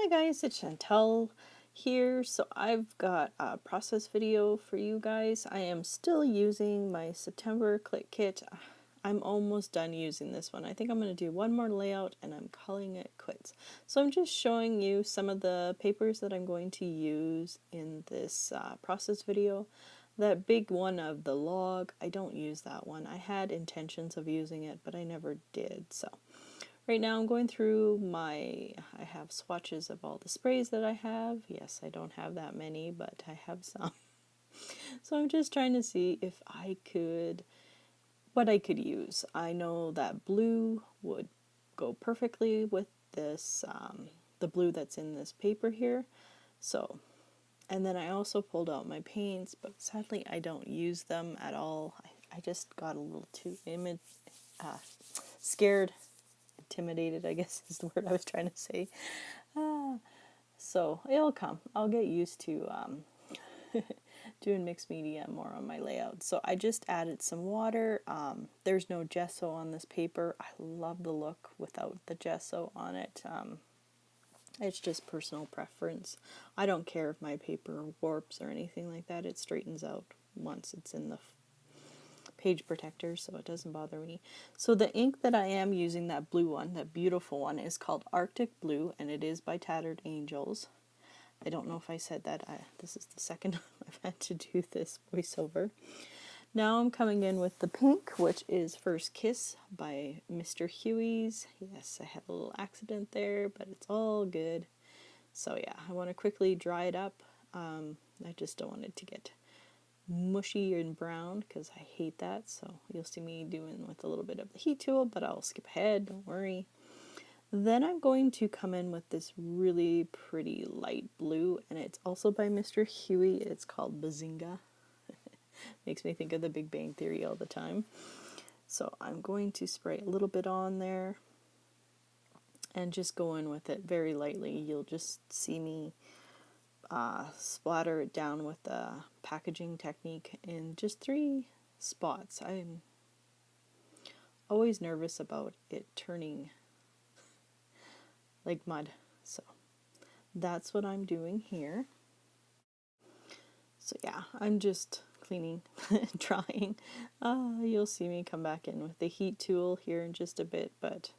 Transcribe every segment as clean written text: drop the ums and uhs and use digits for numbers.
Hi guys, it's Shantele here. So I've got a process video for you guys. I am still using my September Click Kit. I'm almost done using this one. I think I'm going to do one more layout and I'm calling it quits. So I'm just showing you some of the papers that I'm going to use in this process video. That big one of the log, I don't use that one. I had intentions of using it, but I never did. So right now I'm going through I have swatches of all the sprays that I have. Yes, I don't have that many, but I have some. So I'm just trying to see what I could use. I know that blue would go perfectly with this, the blue that's in this paper here. So, and then I also pulled out my paints, but sadly I don't use them at all. I just got a little too scared, intimidated, I guess is the word I was trying to say. So it'll come. I'll get used to doing mixed media more on my layout. So I just added some water. There's no gesso on this paper. I love the look without the gesso on it. It's just personal preference. I don't care if my paper warps or anything like that. It straightens out once it's in the page protector, so it doesn't bother me. So the ink that I am using, that blue one, that beautiful one, is called Arctic Blue, and it is by Tattered Angels. I don't know if I said that. This is the second time I've had to do this voiceover. Now I'm coming in with the pink, which is First Kiss by Mr. Huey's. Yes, I had a little accident there, but it's all good. So yeah, I want to quickly dry it up. I just don't want it to get mushy and brown because I hate that. So you'll see me doing with a little bit of the heat tool, but I'll skip ahead, don't worry. Then I'm going to come in with this really pretty light blue, and it's also by Mr. Huey. It's called Bazinga. Makes me think of the Big Bang Theory all the time. So I'm going to spray a little bit on there and just go in with it very lightly. You'll just see me splatter it down with the packaging technique in just 3 spots. I'm always nervous about it turning like mud, so that's what I'm doing here. So yeah, I'm just cleaning, drying. You'll see me come back in with the heat tool here in just a bit, but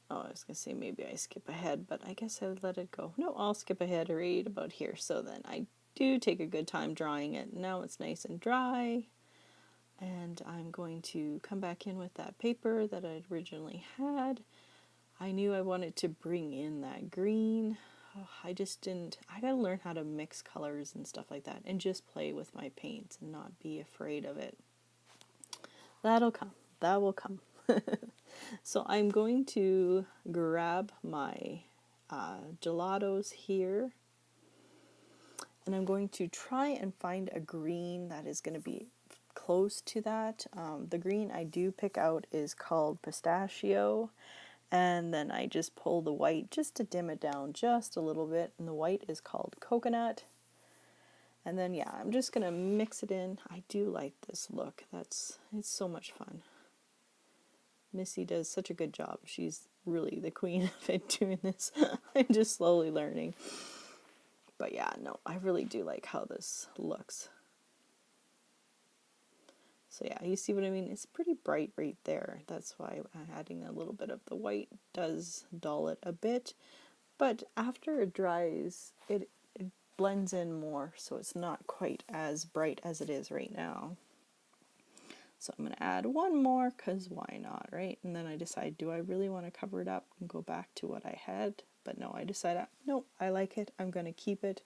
I was gonna say maybe I skip ahead, but I guess I let it go. No, I'll skip ahead right about here. So then I do take a good time drying it. Now it's nice and dry, and I'm going to come back in with that paper that I originally had. I knew I wanted to bring in that green. I just didn't. I gotta learn how to mix colors and stuff like that and just play with my paints and not be afraid of it. That'll come. That will come. So I'm going to grab my gelatos here, and I'm going to try and find a green that is going to be close to that. The green I do pick out is called Pistachio, and then I just pull the white just to dim it down just a little bit, and the white is called Coconut. And then yeah, I'm just gonna mix it in. I do like this look. It's so much fun. Missy does such a good job. She's really the queen of it doing this. I'm just slowly learning. But yeah, no, I really do like how this looks. So yeah, you see what I mean? It's pretty bright right there. That's why adding a little bit of the white does dull it a bit. But after it dries, it blends in more, so it's not quite as bright as it is right now. So I'm going to add one more, because why not, right? And then I decide, do I really want to cover it up and go back to what I had? But no, I decided, no, I like it. I'm going to keep it.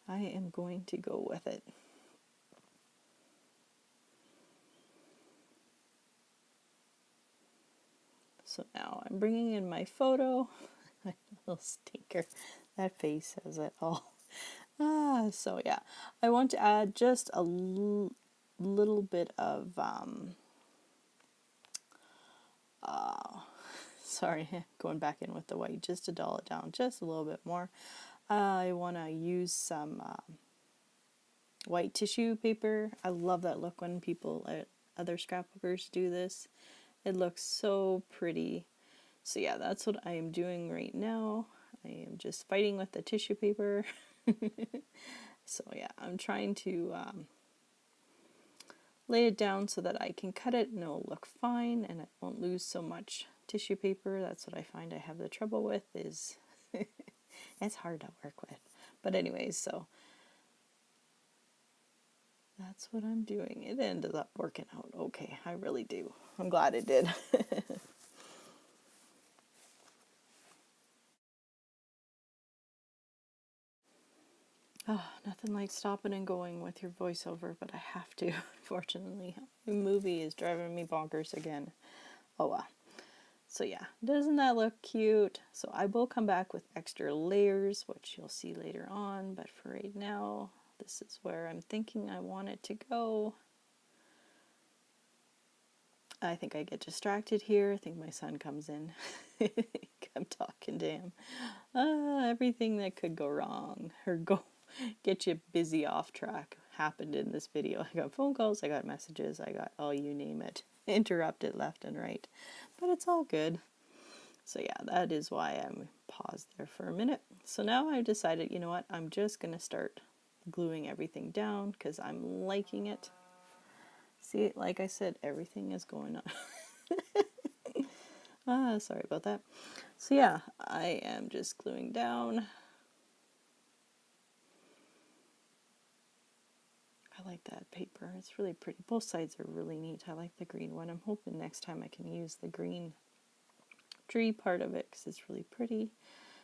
I am going to go with it. So now I'm bringing in my photo. My little stinker. That face says it all. So yeah, I want to add just a little bit of sorry, going back in with the white just to dull it down just a little bit more. I want to use some white tissue paper. I love that look when people, other scrapbookers do this. It looks so pretty. So yeah, that's what I am doing right now. I am just fighting with the tissue paper. So yeah, I'm trying to lay it down so that I can cut it and it'll look fine and it won't lose so much tissue paper. That's what I find I have the trouble with, is it's hard to work with. But anyways, so that's what I'm doing. It ended up working out okay. I really do. I'm glad it did. Oh, nothing like stopping and going with your voiceover, but I have to, unfortunately. The movie is driving me bonkers again. Oh well. So yeah, doesn't that look cute? So I will come back with extra layers, which you'll see later on, but for right now, this is where I'm thinking I want it to go. I think I get distracted here. I think my son comes in. I'm talking to him. Everything that could go wrong or go get you busy off track happened in this video. I got phone calls, I got messages, I got all you name it. Interrupted left and right. But it's all good. So yeah, that is why I'm paused there for a minute. So now I've decided, you know what, I'm just going to start gluing everything down because I'm liking it. See, like I said, everything is going on. Sorry about that. So yeah, I am just gluing down. I like that paper. It's really pretty. Both sides are really neat. I like the green one. I'm hoping next time I can use the green tree part of it because it's really pretty.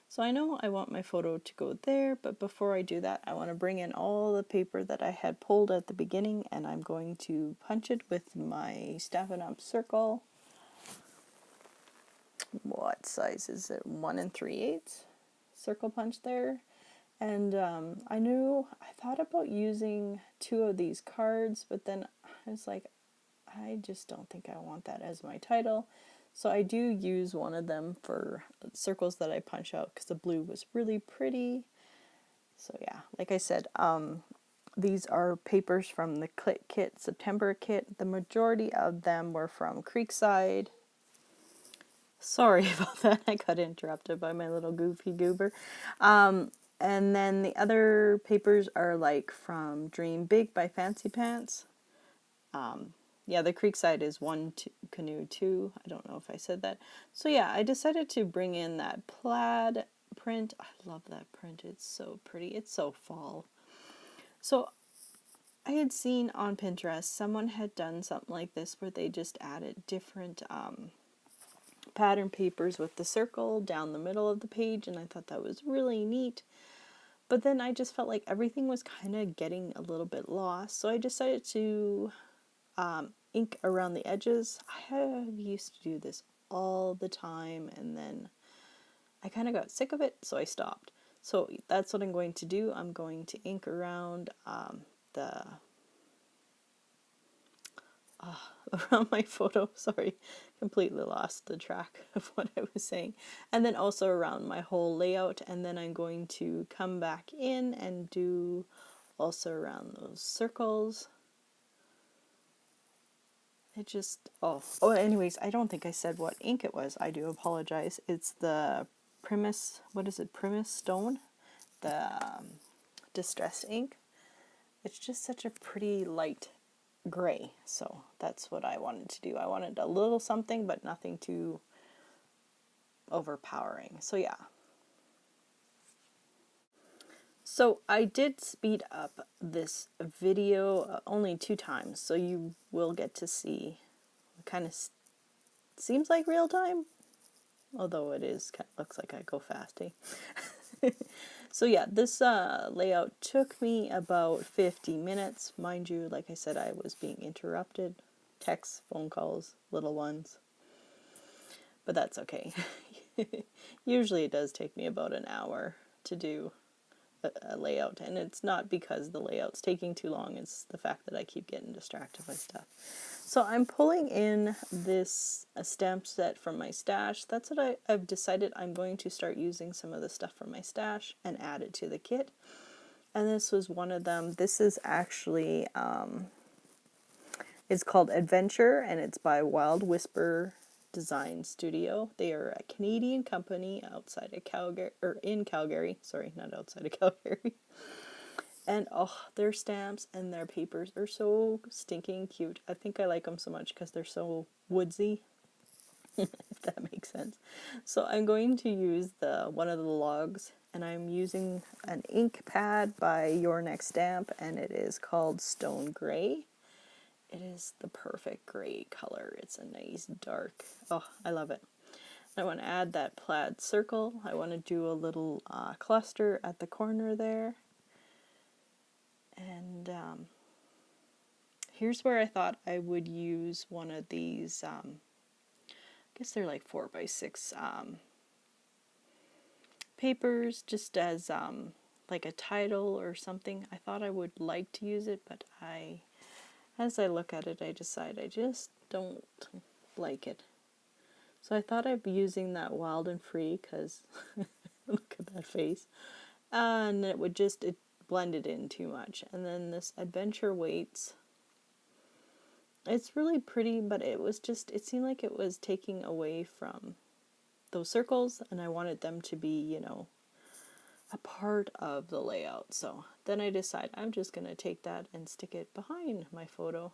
So I know I want my photo to go there, but before I do that, I want to bring in all the paper that I had pulled at the beginning, and I'm going to punch it with my Staff and Up circle. What size is it? 1 3/8 circle punch there. And I thought about using 2 of these cards, but then I was like, I just don't think I want that as my title. So I do use one of them for circles that I punch out because the blue was really pretty. So yeah, like I said, these are papers from the kit, September kit. The majority of them were from Creekside. Sorry about that. I got interrupted by my little goofy goober. And then the other papers are like from Dream Big by Fancy Pants. Yeah, the Creekside is 1 canoe 2. I don't know if I said that. So yeah, I decided to bring in that plaid print. I love that print. It's so pretty. It's so fall. So I had seen on Pinterest someone had done something like this where they just added different pattern papers with the circle down the middle of the page, and I thought that was really neat. But then I just felt like everything was kind of getting a little bit lost, so I decided to ink around the edges. I have used to do this all the time, and then I kind of got sick of it, so I stopped. So that's what I'm going to do. I'm going to ink around around my photo. Sorry, completely lost the track of what I was saying. And then also around my whole layout, and then I'm going to come back in and do also around those circles. It just, anyways, I don't think I said what ink it was. I do apologize. It's the Primus, what is it, Primus Stone? The Distress ink. It's just such a pretty light gray, so that's what I wanted to do. I wanted a little something, but nothing too overpowering. So yeah. So I did speed up this video only 2 times, so you will get to see. It kind of seems like real time, although it is kind of looks like I go fast. So yeah, this layout took me about 50 minutes. Mind you, like I said, I was being interrupted. Texts, phone calls, little ones. But that's okay. Usually it does take me about an hour to do a layout, and it's not because the layout's taking too long, it's the fact that I keep getting distracted by stuff. So I'm pulling in this stamp set from my stash. That's what I've decided. I'm going to start using some of the stuff from my stash and add it to the kit. And this was one of them. This is actually, it's called Adventure, and it's by Wild Whisper Design Studio. They are a Canadian company outside of Calgary, or in Calgary. Sorry, not outside of Calgary. And oh, their stamps and their papers are so stinking cute. I think I like them so much because they're so woodsy, if that makes sense. So I'm going to use one of the logs, and I'm using an ink pad by Your Next Stamp, and it is called Stone Gray. It is the perfect gray color. It's a nice dark. Oh, I love it. I want to add that plaid circle. I want to do a little cluster at the corner there. And here's where I thought I would use one of these, I guess they're like 4x6 papers, just as like a title or something. I thought I would like to use it, but as I look at it, I decide I just don't like it. So I thought I'd be using that Wild and Free, because look at that face. And it blended in too much. And then this Adventure Waits, it's really pretty, but it seemed like it was taking away from those circles, and I wanted them to be, a part of the layout. So then I decide I'm just going to take that and stick it behind my photo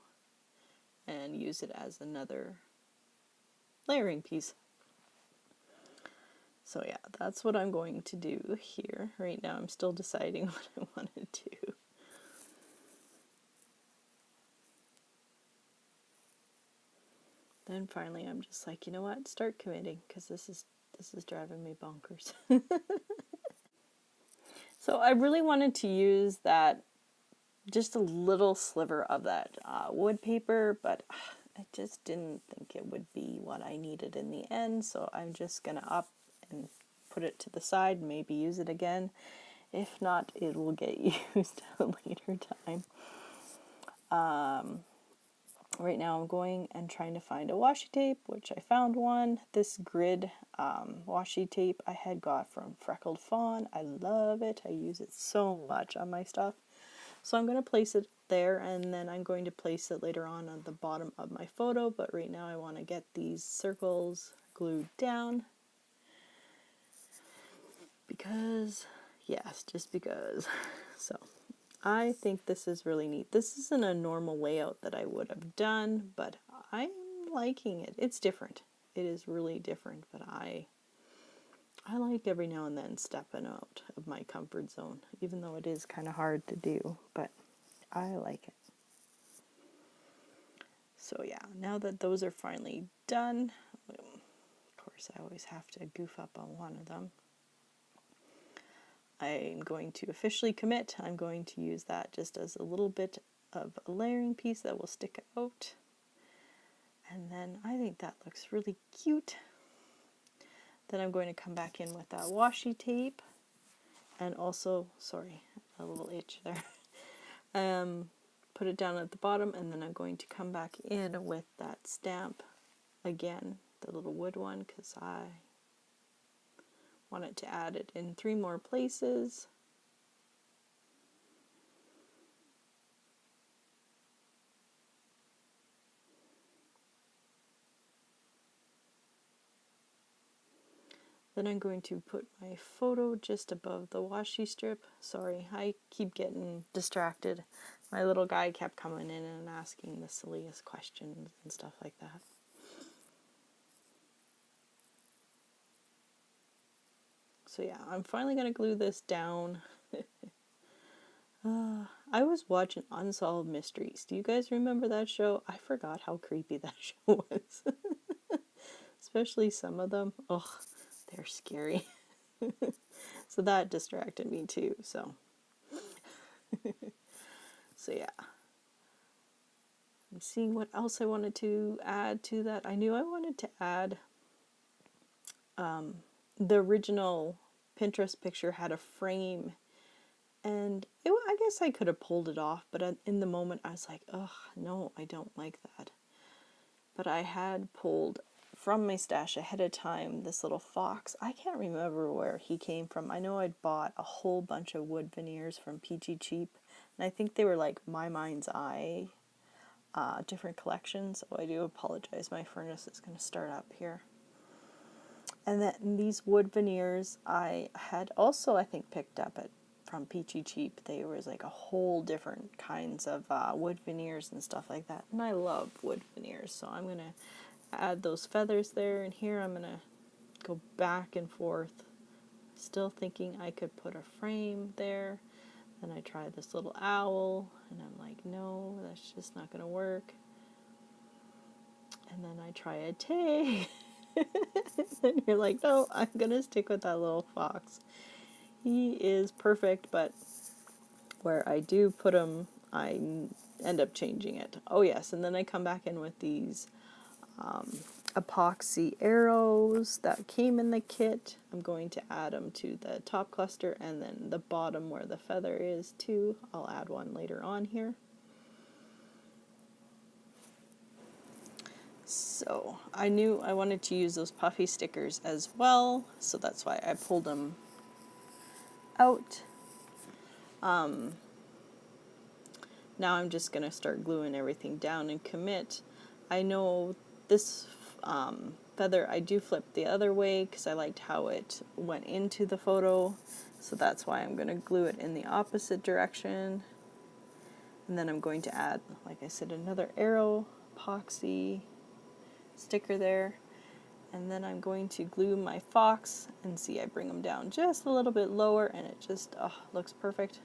and use it as another layering piece. So yeah, that's what I'm going to do here. Right now I'm still deciding what I want to do. Then finally I'm just like, you know what, start committing, because this is driving me bonkers. So I really wanted to use that, just a little sliver of that wood paper, but I just didn't think it would be what I needed in the end, so I'm just going to up and put it to the side, maybe use it again. If not, it will get used at a later time. Right now I'm going and trying to find a washi tape, which I found one. This grid washi tape I had got from Freckled Fawn. I love it. I use it so much on my stuff. So I'm going to place it there, and then I'm going to place it later on the bottom of my photo. But right now I want to get these circles glued down. Because, yes, just because. So I think this is really neat. This isn't a normal layout that I would have done, but I'm liking it. It's different. It is really different, but I like every now and then stepping out of my comfort zone, even though it is kind of hard to do, but I like it. So yeah, now that those are finally done, of course I always have to goof up on one of them. I'm going to officially commit. I'm going to use that just as a little bit of a layering piece that will stick out. And then I think that looks really cute. Then I'm going to come back in with that washi tape. And also, sorry, a little itch there. Put it down at the bottom, and then I'm going to come back in with that stamp again, the little wood one, because I wanted to add it in 3 more places. Then I'm going to put my photo just above the washi strip. Sorry, I keep getting distracted. My little guy kept coming in and asking the silliest questions and stuff like that. So yeah, I'm finally going to glue this down. I was watching Unsolved Mysteries. Do you guys remember that show? I forgot how creepy that show was. Especially some of them. Ugh, they're scary. So that distracted me too, so. So yeah. I'm seeing what else I wanted to add to that. I knew I wanted to add the original Pinterest picture had a frame, and I guess I could have pulled it off, but in the moment I was like, ugh, no, I don't like that. But I had pulled from my stash ahead of time this little fox. I can't remember where he came from. I know I'd bought a whole bunch of wood veneers from Peachy Cheap, and I think they were like My Mind's Eye different collections. Oh, I do apologize, my furnace is going to start up here. And then these wood veneers I had also, I think, picked up from Peachy Cheap. There was like a whole different kinds of wood veneers and stuff like that. And I love wood veneers, so I'm going to add those feathers there. And here I'm going to go back and forth, still thinking I could put a frame there. Then I try this little owl, and I'm like, no, that's just not going to work. And then I try a Tay. And you're like, no, I'm going to stick with that little fox. He is perfect, but where I do put him, I end up changing it. Oh yes, and then I come back in with these epoxy arrows that came in the kit. I'm going to add them to the top cluster, and then the bottom where the feather is too. I'll add one later on here. So I knew I wanted to use those puffy stickers as well, so that's why I pulled them out. Now I'm just going to start gluing everything down and commit. I know this feather I do flip the other way because I liked how it went into the photo, so that's why I'm going to glue it in the opposite direction. And then I'm going to add, like I said, another arrow epoxy sticker there. And then I'm going to glue my fox, and see, I bring them down just a little bit lower, and it just looks perfect.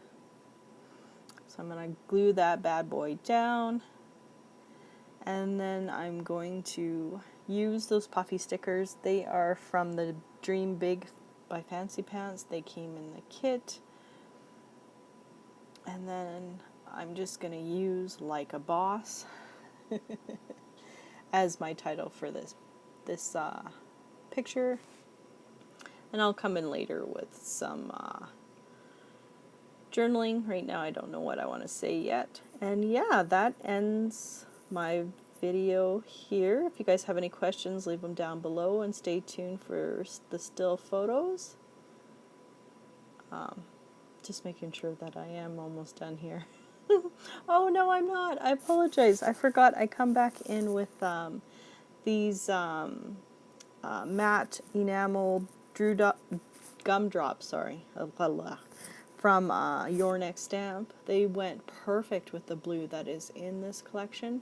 So I'm going to glue that bad boy down, and then I'm going to use those puffy stickers. They are from the Dream Big by Fancy Pants. They came in the kit. And then I'm just going to use Like a Boss as my title for this picture. And I'll come in later with some journaling. Right now I don't know what I want to say yet. And yeah, that ends my video here. If you guys have any questions, leave them down below, and stay tuned for the still photos. Just making sure that I am almost done here. Oh no, I'm not. I apologize. I forgot I come back in with these matte enamel gumdrops, from Your Next Stamp. They went perfect with the blue that is in this collection.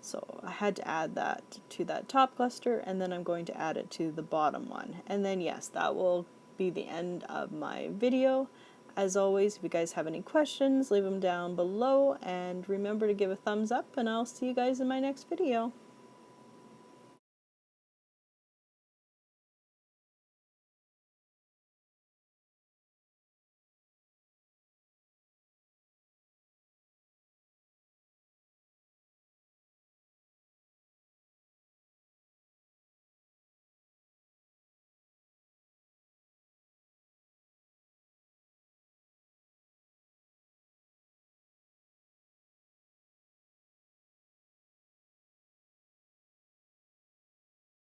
So I had to add that to that top cluster, and then I'm going to add it to the bottom one. And then yes, that will be the end of my video. As always, if you guys have any questions, leave them down below, and remember to give a thumbs up, and I'll see you guys in my next video.